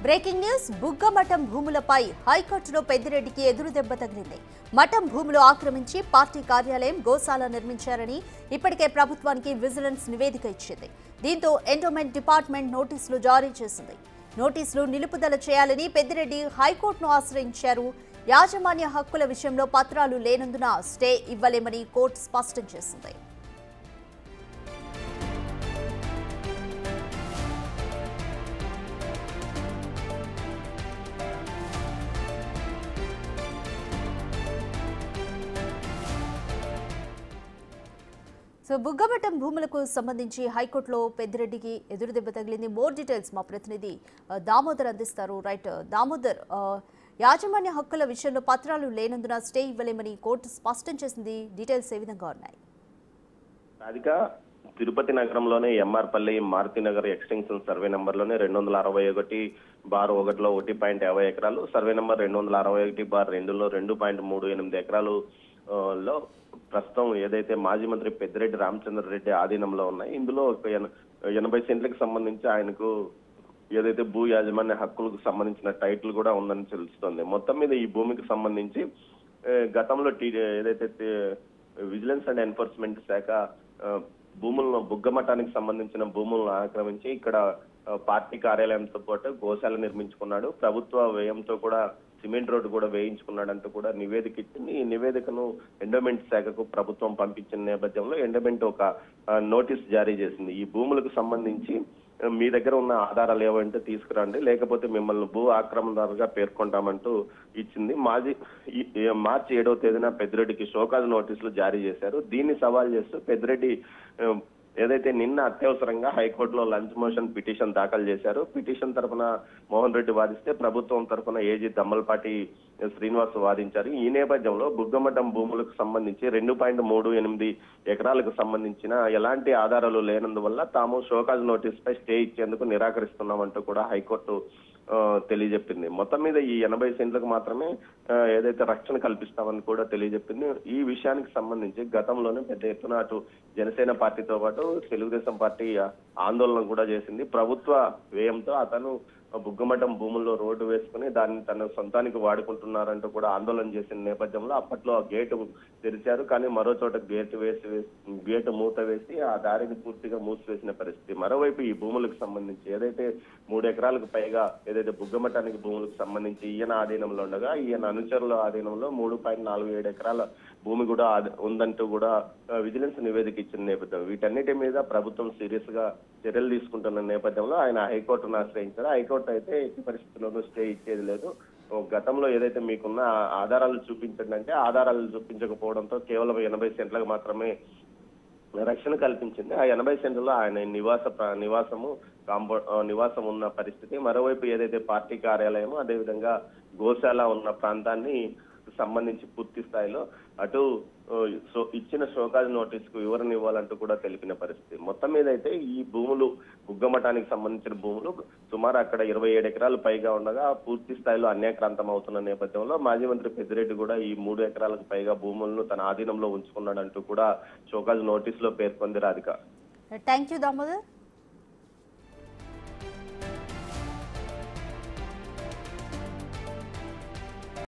Breaking news Buggamatham భూములపై హైకోర్టులో పెద్దిరెడ్డికి ఎదురు దెబ్బ తగిలింది. మఠం భూములు ఆక్రమించి పార్టీ కార్యాలయం గోశాల నిర్మించారని ఇప్పటికే ప్రభుత్వానికి విజిలెన్స్ నివేదిక ఇచ్చింది. దీంతో ఎండోమెంట్ డిపార్ట్మెంట్ నోటీసులు జారీ చేసింది. నోటీసులు నిలుపుదల చేయాలని పెద్దిరెడ్డి హైకోర్టును ఆశ్రయించారు. యాజమాన్య హక్కుల విషయంలో పత్రాలు లేనందున స్టే ఇవ్వలేమని కోర్టు స్పష్టం చేసింది. బుగ్గమఠం భూములకు సంబంధించి హైకోర్టులో పెద్దిరెడ్డికి ఎదురు దెబ్బ తగిలింది. మోర్ డీటెయిల్స్ మా ప్రతినిధి దామోదర్ అందిస్తారు. రైట్ దామోదర్, యాజమాన్య హక్కుల విషయంలో పత్రాలు లేనందున స్టే ఇవ్వలేమని కోర్టు స్పష్టం చేసింది. డీటెయిల్స్ ఏ విధంగా ఉన్నాయి? రాధిక, తిరుపతి నగరంలోనే ఎంఆర్పల్లి మారుతినగర్ ఎక్స్టెన్షన్ సర్వే నంబర్లోనే 261/1లో 1.50 ఎకరాలు, సర్వే నంబర్ 261/2లో 2.38 ఎకరాలు లో ప్రస్తుతం ఏదైతే మాజీ మంత్రి పెద్దిరెడ్డి రామచంద్రారెడ్డి ఆధీనంలో ఉన్నాయి. ఇందులో 80 సెంట్లకు సంబంధించి ఆయనకు ఏదైతే భూ యాజమాన్య హక్కులకు సంబంధించిన టైటిల్ కూడా ఉందని తెలుస్తోంది. మొత్తం మీద ఈ భూమికి సంబంధించి గతంలో ఏదైతే విజిలెన్స్ అండ్ ఎన్ఫోర్స్మెంట్ శాఖ భూములను బుగ్గమఠానికి సంబంధించిన భూములను ఆక్రమించి ఇక్కడ పార్టీ కార్యాలయంతో పాటు గోశాల నిర్మించుకున్నాడు. ప్రభుత్వ వ్యయంతో కూడా సిమెంట్ రోడ్డు కూడా వేయించుకున్నాడంటూ కూడా నివేదిక ఇచ్చింది. ఈ నివేదికను ఎండోమెంట్ శాఖకు ప్రభుత్వం పంపించిన నేపథ్యంలో ఎండోమెంట్ ఒక నోటీస్ జారీ చేసింది. ఈ భూములకు సంబంధించి మీ దగ్గర ఉన్న ఆధారాలు ఏవంటే తీసుకురండి, లేకపోతే మిమ్మల్ని భూ ఆక్రమణదారుగా పేర్కొంటామంటూ ఇచ్చింది. మార్చి 7వ తేదీన పెద్దిరెడ్డికి షోకాజ్ నోటీసులు జారీ చేశారు. దీన్ని సవాల్ చేస్తూ పెద్దిరెడ్డి ఏదైతే నిన్న అత్యవసరంగా హైకోర్టులో లంచ్ మోషన్ పిటిషన్ దాఖలు చేశారు. పిటిషన్ తరఫున మోహన్ రెడ్డి వాదిస్తే ప్రభుత్వం తరఫున ఏజీ దమ్మలపాటి శ్రీనివాస్ వాదించారు. ఈ నేపథ్యంలో బుగ్గమఠం భూములకు సంబంధించి 2.38 ఎకరాలకు సంబంధించిన ఎలాంటి ఆధారాలు లేనందువల్ల తాము షోకాజ్ నోటీస్ పై స్టే ఇచ్చేందుకు నిరాకరిస్తున్నామంటూ కూడా హైకోర్టు తెలియజెప్పింది. మొత్తం మీద ఈ 80 సెంట్లకు మాత్రమే ఏదైతే రక్షణ కల్పిస్తామని కూడా తెలియజెప్పింది. ఈ విషయానికి సంబంధించి గతంలోనే పెద్ద ఎత్తున అటు జనసేన పార్టీతో పాటు తెలుగుదేశం పార్టీ ఆందోళన కూడా చేసింది. ప్రభుత్వ వ్యయంతో అతను బుగ్గమఠం భూముల్లో రోడ్డు వేసుకుని దాన్ని తన సొంతానికి వాడుకుంటున్నారంటూ కూడా ఆందోళన చేసిన నేపథ్యంలో అప్పట్లో ఆ గేటు తెరిచారు. కానీ మరో చోట గేటు మూత వేసి ఆ దారిని పూర్తిగా మూసివేసిన పరిస్థితి. మరోవైపు ఈ భూములకు సంబంధించి ఏదైతే 3 ఎకరాలకు పైగా ఏదైతే బుగ్గమఠానికి భూములకు సంబంధించి ఈయన ఆధీనంలో ఉండగా ఈయన అనుచరుల ఆధీనంలో 3.47 ఎకరాల భూమి కూడా ఉందంటూ కూడా విజిలెన్స్ నివేదిక ఇచ్చిన నేపథ్యం. వీటన్నిటి మీద ప్రభుత్వం సీరియస్ గా చర్యలు తీసుకుంటున్న నేపథ్యంలో ఆయన హైకోర్టును ఆశ్రయించారు. హైకోర్టు అయితే ఎట్టి పరిస్థితుల్లోనూ స్టే ఇచ్చేది లేదు. గతంలో ఏదైతే మీకున్న ఆధారాలు చూపించండి అంటే ఆధారాలు చూపించకపోవడంతో కేవలం 80 సెంట్లకు మాత్రమే రక్షణ కల్పించింది. ఆ 80 సెంట్లలో ఆయన నివాసం ఉన్న పరిస్థితి. మరోవైపు ఏదైతే పార్టీ కార్యాలయమో అదేవిధంగా గోశాల ఉన్న ప్రాంతాన్ని సంబంధించి పూర్తి స్థాయిలో అటు ఇచ్చిన షోకాజ్ నోటీస్ కు వివరణ ఇవ్వాలంటూ కూడా తెలిపిన పరిస్థితి. మొత్తం మీద అయితే ఈ భూములు బుగ్గమఠానికి సంబంధించిన భూములు సుమారు అక్కడ 27 ఎకరాలు పైగా ఉండగా పూర్తి స్థాయిలో అన్యాక్రాంతం అవుతున్న నేపథ్యంలో మాజీ మంత్రి పెద్దిరెడ్డి కూడా ఈ 3 ఎకరాలకు పైగా భూములను తన ఆధీనంలో ఉంచుకున్నాడంటూ కూడా షోకాజ్ నోటీసులో పేర్కొంది. Radhika, thank you Damodar.